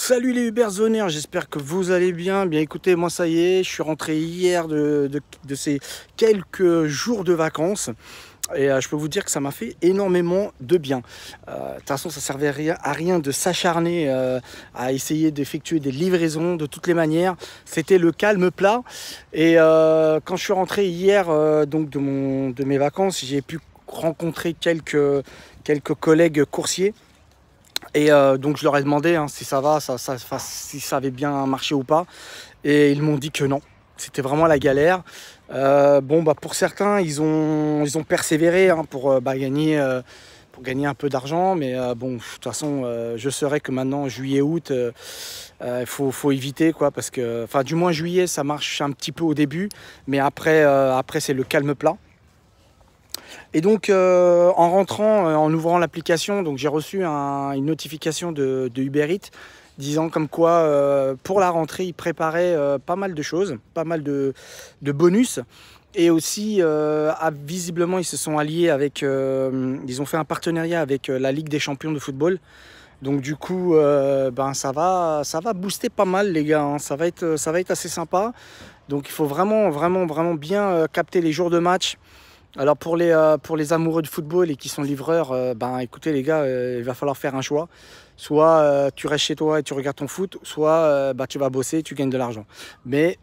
Salut les Uberzonaires, j'espère que vous allez bien. Bien écoutez, moi ça y est, je suis rentré hier de ces quelques jours de vacances. Et je peux vous dire que ça m'a fait énormément de bien. De toute façon, ça servait à rien de s'acharner à essayer d'effectuer des livraisons de toutes les manières. C'était le calme plat. Et quand je suis rentré hier donc de mes vacances, j'ai pu rencontrer quelques collègues coursiers. Et donc je leur ai demandé si ça va, si ça avait bien marché ou pas. Et ils m'ont dit que non. C'était vraiment la galère. Bon, bah, pour certains, ils ont persévéré pour gagner un peu d'argent. Mais bon, de toute façon, je saurais que maintenant, juillet, août, il faut éviter, quoi. Parce que, enfin, du moins juillet, ça marche un petit peu au début. Mais après c'est le calme plat. Et donc en rentrant, en ouvrant l'application, donc j'ai reçu une notification de Uber Eats disant comme quoi pour la rentrée ils préparaient pas mal de choses, pas mal de bonus. Et aussi visiblement ils se sont alliés avec, ils ont fait un partenariat avec la Ligue des champions de football. Donc du coup ben, ça va booster pas mal les gars, hein. Ça va être assez sympa. Donc il faut vraiment bien capter les jours de match. Alors pour les amoureux de football et qui sont livreurs, ben écoutez les gars, il va falloir faire un choix. Soit tu restes chez toi et tu regardes ton foot, soit bah, tu vas bosser et tu gagnes de l'argent. Mais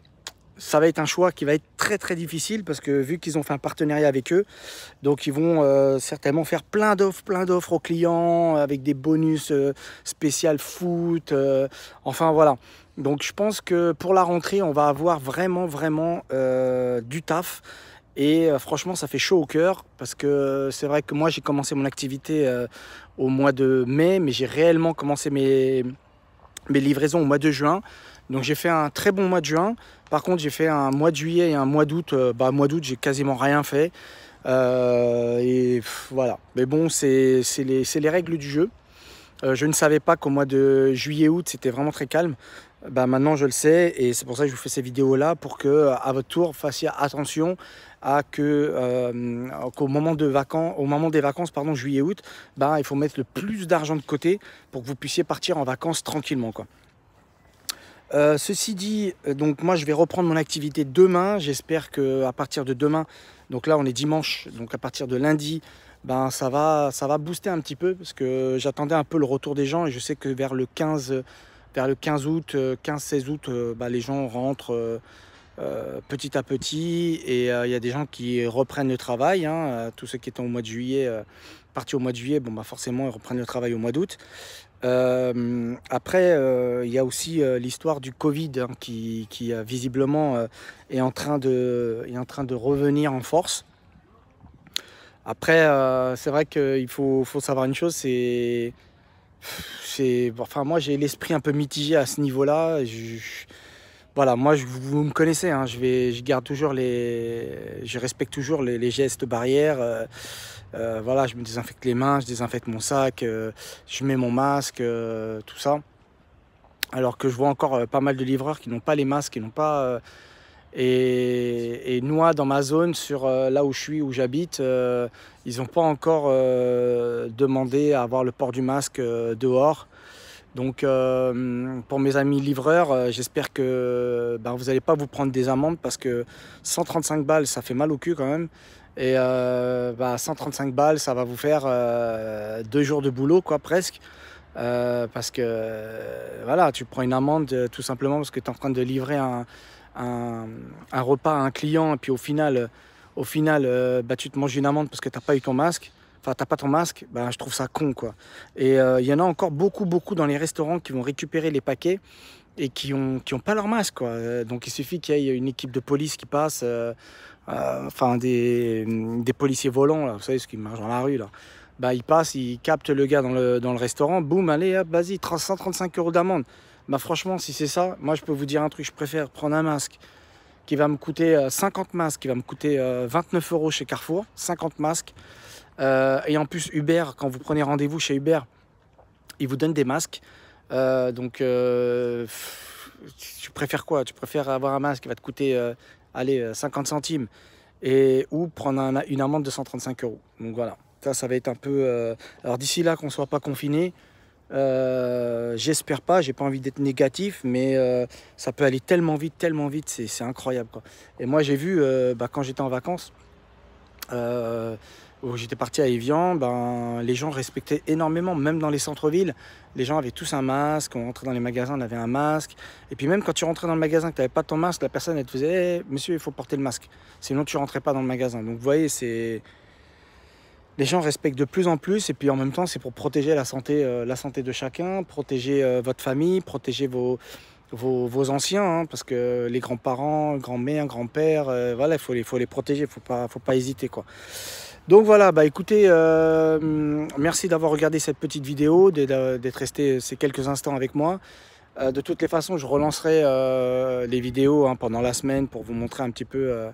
ça va être un choix qui va être très difficile parce que vu qu'ils ont fait un partenariat avec eux, donc ils vont certainement faire plein d'offres aux clients avec des bonus spécial foot. Enfin voilà. Donc je pense que pour la rentrée, on va avoir vraiment du taf. Et franchement, ça fait chaud au cœur parce que c'est vrai que moi, j'ai commencé mon activité au mois de mai, mais j'ai réellement commencé mes livraisons au mois de juin. Donc j'ai fait un très bon mois de juin. Par contre, j'ai fait un mois de juillet et un mois d'août. Mois d'août, j'ai quasiment rien fait. Voilà. Mais bon, c'est les règles du jeu. Je ne savais pas qu'au mois de juillet-août, c'était vraiment très calme. Bah, maintenant, je le sais et c'est pour ça que je vous fais ces vidéos-là pour que, à votre tour, vous fassiez attention qu'au moment des vacances, pardon, juillet-août, bah, il faut mettre le plus d'argent de côté pour que vous puissiez partir en vacances tranquillement, quoi. Ceci dit, donc moi je vais reprendre mon activité demain. J'espère que à partir de demain, donc là on est dimanche, donc à partir de lundi, ben ça va booster un petit peu parce que j'attendais un peu le retour des gens et je sais que vers le 15 août, 15-16 août, bah, les gens rentrent petit à petit et il y a des gens qui reprennent le travail, hein, tous ceux qui étaient au mois de juillet, partis au mois de juillet, bon bah forcément ils reprennent le travail au mois d'août. Après, il y a aussi l'histoire du Covid hein, qui visiblement est en train de revenir en force. Après, c'est vrai qu'il faut savoir une chose, enfin, moi j'ai l'esprit un peu mitigé à ce niveau-là. Voilà, moi vous me connaissez, hein, je respecte toujours les gestes barrières. Voilà, je me désinfecte les mains, je désinfecte mon sac, je mets mon masque, tout ça. Alors que je vois encore pas mal de livreurs qui n'ont pas les masques, qui n'ont pas. Et moi, dans ma zone, là où je suis, où j'habite, ils n'ont pas encore demandé à avoir le port du masque dehors. Donc, pour mes amis livreurs, j'espère que ben, vous n'allez pas vous prendre des amendes parce que 135 balles, ça fait mal au cul quand même. Et 135 balles, ça va vous faire 2 jours de boulot, quoi, presque. Parce que voilà, tu prends une amende tout simplement parce que tu es en train de livrer un repas à un client et puis au final bah, tu te manges une amende parce que tu n'as pas eu ton masque. Enfin, t'as pas ton masque, bah, je trouve ça con, quoi. Et il y en a encore beaucoup dans les restaurants qui vont récupérer les paquets et qui ont pas leur masque, quoi. Donc il suffit qu'il y ait une équipe de police qui passe, enfin des policiers volants, là, vous savez, ceux qui marchent dans la rue, là. Bah, ils passent, ils captent le gars dans le restaurant, boum, allez, hop, vas-y, 135 € d'amende. Bah franchement, si c'est ça, moi je peux vous dire un truc, je préfère prendre un masque qui va me coûter 50 masques, qui va me coûter 29 € chez Carrefour, 50 masques. Et en plus, Uber, quand vous prenez rendez-vous chez Uber, ils vous donnent des masques. Tu préfères quoi? Tu préfères avoir un masque qui va te coûter 50 centimes ou prendre une amende de 135 €. Donc voilà, ça va être un peu... Alors d'ici là, qu'on ne soit pas confiné, J'espère pas, j'ai pas envie d'être négatif, mais ça peut aller tellement vite, c'est incroyable, quoi. Et moi j'ai vu, quand j'étais en vacances, où j'étais parti à Évian, les gens respectaient énormément, même dans les centres-villes. Les gens avaient tous un masque, on rentrait dans les magasins, on avait un masque. Et puis même quand tu rentrais dans le magasin, que tu n'avais pas ton masque, la personne elle te faisait « Monsieur, il faut porter le masque, sinon tu rentrais pas dans le magasin ». Donc vous voyez, les gens respectent de plus en plus, et puis en même temps c'est pour protéger la santé de chacun, protéger votre famille, protéger vos anciens, hein, parce que les grands-parents, grand-mère, grand-père, voilà, il faut les protéger, faut pas hésiter, quoi. Donc voilà, écoutez, merci d'avoir regardé cette petite vidéo, d'être resté ces quelques instants avec moi. De toutes les façons, je relancerai les vidéos, hein, pendant la semaine pour vous montrer un petit peu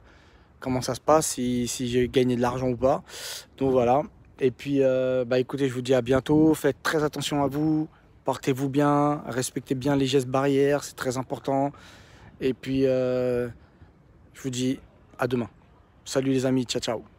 comment ça se passe, si j'ai gagné de l'argent ou pas. Donc voilà. Et puis, écoutez, je vous dis à bientôt. Faites très attention à vous. Portez-vous bien. Respectez bien les gestes barrières. C'est très important. Et puis, je vous dis à demain. Salut les amis. Ciao, ciao.